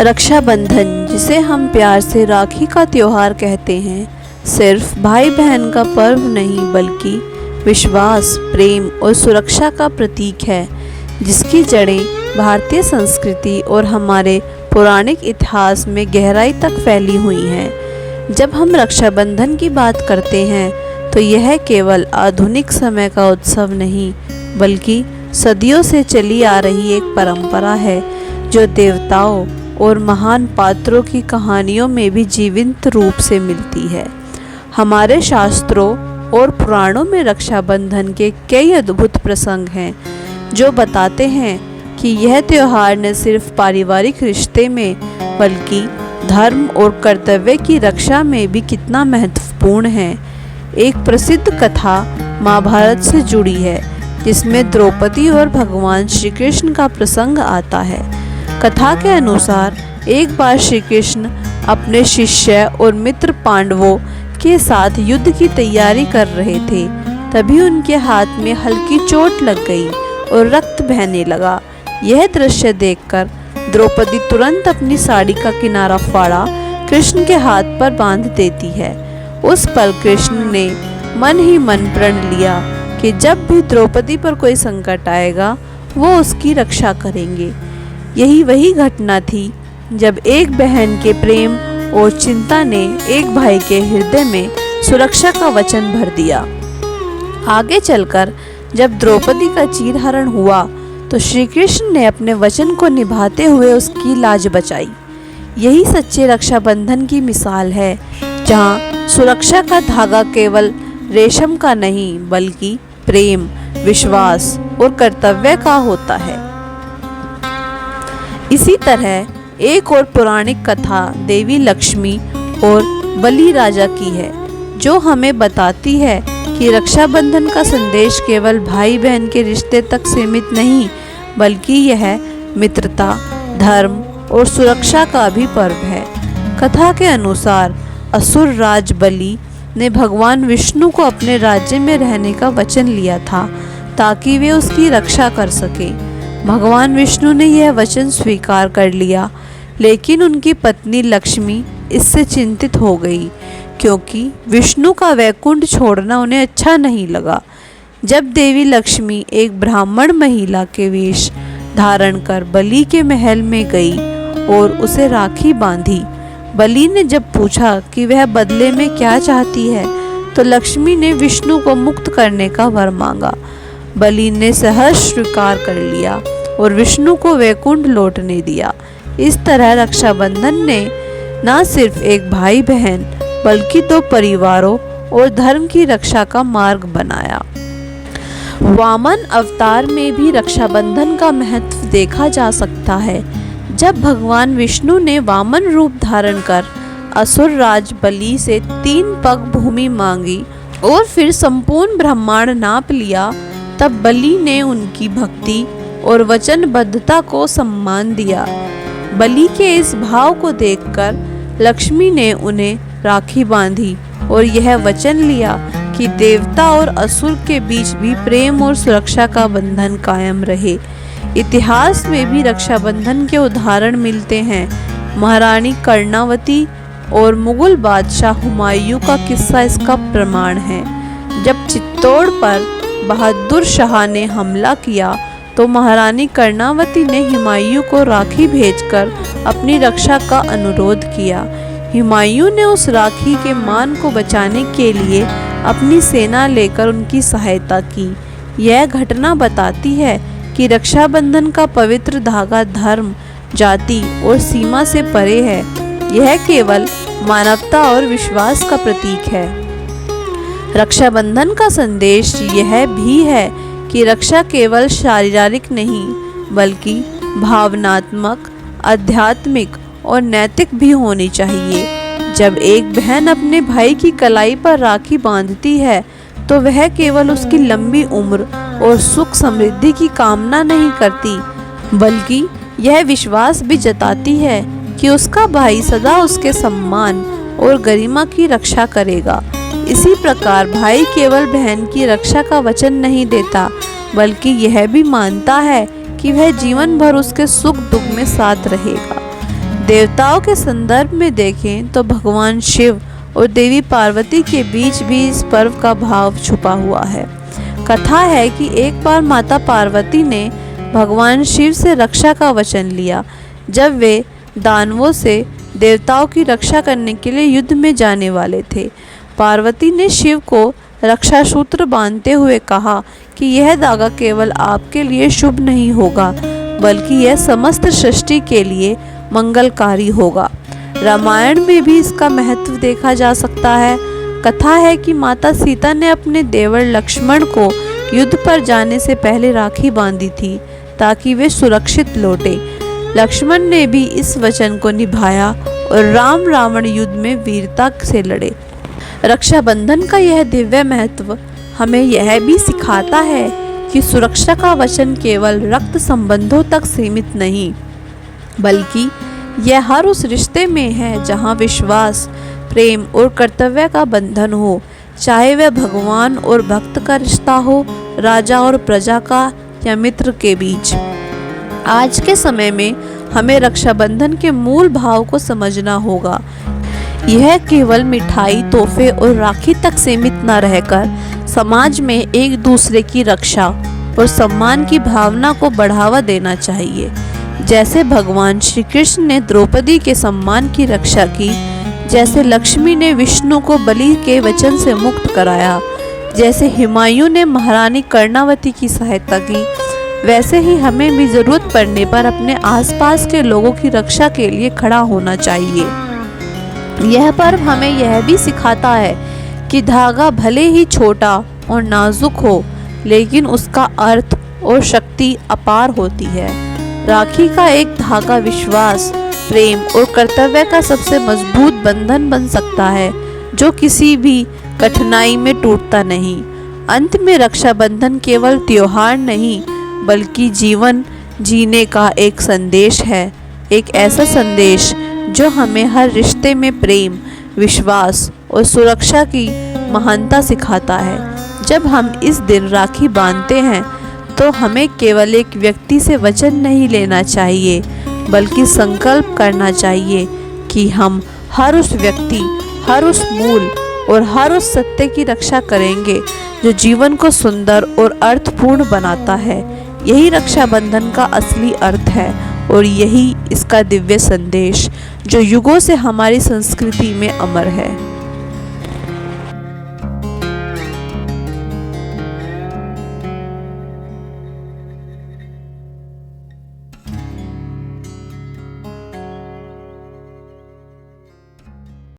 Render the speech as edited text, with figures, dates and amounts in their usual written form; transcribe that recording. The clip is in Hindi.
रक्षाबंधन, जिसे हम प्यार से राखी का त्योहार कहते हैं, सिर्फ भाई बहन का पर्व नहीं बल्कि विश्वास, प्रेम और सुरक्षा का प्रतीक है, जिसकी जड़ें भारतीय संस्कृति और हमारे पौराणिक इतिहास में गहराई तक फैली हुई हैं। जब हम रक्षाबंधन की बात करते हैं तो यह केवल आधुनिक समय का उत्सव नहीं बल्कि सदियों से चली आ रही एक परंपरा है, जो देवताओं और महान पात्रों की कहानियों में भी जीवंत रूप से मिलती है। हमारे शास्त्रों और पुराणों में रक्षाबंधन के कई अद्भुत प्रसंग हैं, जो बताते हैं कि यह त्यौहार न सिर्फ पारिवारिक रिश्ते में बल्कि धर्म और कर्तव्य की रक्षा में भी कितना महत्वपूर्ण है। एक प्रसिद्ध कथा महाभारत से जुड़ी है, जिसमें द्रौपदी और भगवान श्री कृष्ण का प्रसंग आता है। कथा के अनुसार एक बार श्री कृष्ण अपने शिष्य और मित्र पांडवों के साथ युद्ध की तैयारी कर रहे थे। तभी उनके हाथ में हल्की चोट लग गई और रक्त बहने लगा। यह दृश्य देखकर द्रौपदी तुरंत अपनी साड़ी का किनारा फाड़ा कृष्ण के हाथ पर बांध देती है। उस पल कृष्ण ने मन ही मन प्रण लिया कि जब भी द्रौपदी पर कोई संकट आएगा वो उसकी रक्षा करेंगे। यही वही घटना थी जब एक बहन के प्रेम और चिंता ने एक भाई के हृदय में सुरक्षा का वचन भर दिया। आगे चलकर जब द्रौपदी का चीरहरण हुआ तो श्री कृष्ण ने अपने वचन को निभाते हुए उसकी लाज बचाई। यही सच्चे रक्षाबंधन की मिसाल है, जहाँ सुरक्षा का धागा केवल रेशम का नहीं बल्कि प्रेम, विश्वास और कर्तव्य का होता है। इसी तरह एक और पौराणिक कथा देवी लक्ष्मी और बलि राजा की है, जो हमें बताती है कि रक्षाबंधन का संदेश केवल भाई बहन के रिश्ते तक सीमित नहीं बल्कि यह मित्रता, धर्म और सुरक्षा का भी पर्व है। कथा के अनुसार असुर राज बलि ने भगवान विष्णु को अपने राज्य में रहने का वचन लिया था ताकि वे उसकी रक्षा कर सके। भगवान विष्णु ने यह वचन स्वीकार कर लिया, लेकिन उनकी पत्नी लक्ष्मी इससे चिंतित हो गई, क्योंकि विष्णु का वैकुंठ छोड़ना उन्हें अच्छा नहीं लगा। जब देवी लक्ष्मी एक ब्राह्मण महिला के वेश धारण कर बलि के महल में गई और उसे राखी बांधी, बलि ने जब पूछा कि वह बदले में क्या चाहती है तो लक्ष्मी ने विष्णु को मुक्त करने का वर मांगा। बलि ने सहर्ष स्वीकार कर लिया और विष्णु को वैकुंठ लौटने दिया। इस तरह रक्षाबंधन ने न सिर्फ एक भाई बहन बल्कि दो परिवारों और धर्म की रक्षा का मार्ग बनाया। वामन अवतार में भी रक्षाबंधन का महत्व देखा जा सकता है। जब भगवान विष्णु ने वामन रूप धारण कर असुर राज बलि से 3 पग भूमि मांगी और फिर संपूर्ण ब्रह्मांड नाप लिया, तब बलि ने उनकी भक्ति और वचनबद्धता को सम्मान दिया। बलि के इस भाव को देखकर लक्ष्मी ने उन्हें राखी बांधी और यह वचन लिया कि देवता और असुर के बीच भी प्रेम और सुरक्षा का बंधन कायम रहे। इतिहास में भी रक्षाबंधन के उदाहरण मिलते हैं। महारानी कर्णावती और मुगल बादशाह हुमायूं का किस्सा इसका प्रमाण है। जब चित्तौड़ पर बहादुर शाह ने हमला किया तो महारानी कर्णावती ने हुमायूं को राखी भेजकर अपनी रक्षा का अनुरोध किया। हुमायूं ने उस राखी के मान को बचाने के लिए अपनी सेना लेकर उनकी सहायता की। यह घटना बताती है कि रक्षाबंधन का पवित्र धागा धर्म, जाति और सीमा से परे है। यह केवल मानवता और विश्वास का प्रतीक है। रक्षाबंधन का संदेश यह भी है कि रक्षा केवल शारीरिक नहीं बल्कि भावनात्मक, आध्यात्मिक और नैतिक भी होनी चाहिए। जब एक बहन अपने भाई की कलाई पर राखी बांधती है तो वह केवल उसकी लंबी उम्र और सुख समृद्धि की कामना नहीं करती बल्कि यह विश्वास भी जताती है कि उसका भाई सदा उसके सम्मान और गरिमा की रक्षा करेगा। इसी प्रकार भाई केवल बहन की रक्षा का वचन नहीं देता बल्कि यह भी मानता है कि वह जीवन भर उसके सुख दुख में साथ रहेगा। देवताओं के संदर्भ में देखें तो भगवान शिव और देवी पार्वती के बीच भी इस पर्व का भाव छुपा हुआ है। कथा है कि एक बार माता पार्वती ने भगवान शिव से रक्षा का वचन लिया जब वे दानवों से देवताओं की रक्षा करने के लिए युद्ध में जाने वाले थे। पार्वती ने शिव को रक्षा सूत्र बांधते हुए कहा कि यह धागा केवल आपके लिए शुभ नहीं होगा बल्कि यह समस्त सृष्टि के लिए मंगलकारी होगा। रामायण में भी इसका महत्व देखा जा सकता है। कथा है कि माता सीता ने अपने देवर लक्ष्मण को युद्ध पर जाने से पहले राखी बांधी थी ताकि वे सुरक्षित लौटे। लक्ष्मण ने भी इस वचन को निभाया और राम रावण युद्ध में वीरता से लड़े। रक्षाबंधन का यह दिव्य महत्व हमें यह भी सिखाता है कि सुरक्षा का वचन केवल रक्त संबंधों तक सीमित नहीं बल्कि यह हर उस रिश्ते में है जहाँ विश्वास, प्रेम और कर्तव्य का बंधन हो, चाहे वह भगवान और भक्त का रिश्ता हो, राजा और प्रजा का या मित्र के बीच। आज के समय में हमें रक्षाबंधन के मूल भाव को समझना होगा। यह केवल मिठाई, तोहफे और राखी तक सीमित न रहकर समाज में एक दूसरे की रक्षा और सम्मान की भावना को बढ़ावा देना चाहिए। जैसे भगवान श्री कृष्ण ने द्रौपदी के सम्मान की रक्षा की, जैसे लक्ष्मी ने विष्णु को बलि के वचन से मुक्त कराया, जैसे हुमायूं ने महारानी कर्णावती की सहायता की, वैसे ही हमें भी जरूरत पड़ने पर अपने आसपास के लोगों की रक्षा के लिए खड़ा होना चाहिए। यह पर्व हमें यह भी सिखाता है कि धागा भले ही छोटा और नाजुक हो लेकिन उसका अर्थ और शक्ति अपार होती है। राखी का एक धागा विश्वास, प्रेम और कर्तव्य का सबसे मजबूत बंधन बन सकता है जो किसी भी कठिनाई में टूटता नहीं। अंत में रक्षाबंधन केवल त्योहार नहीं बल्कि जीवन जीने का एक संदेश है, एक ऐसा संदेश जो हमें हर रिश्ते में प्रेम, विश्वास और सुरक्षा की महानता सिखाता है। जब हम इस दिन राखी बांधते हैं तो हमें केवल एक व्यक्ति से वचन नहीं लेना चाहिए बल्कि संकल्प करना चाहिए कि हम हर उस व्यक्ति, हर उस मूल और हर उस सत्य की रक्षा करेंगे जो जीवन को सुंदर और अर्थपूर्ण बनाता है। यही रक्षाबंधन का असली अर्थ है और यही इसका दिव्य संदेश जो युगों से हमारी संस्कृति में अमर है।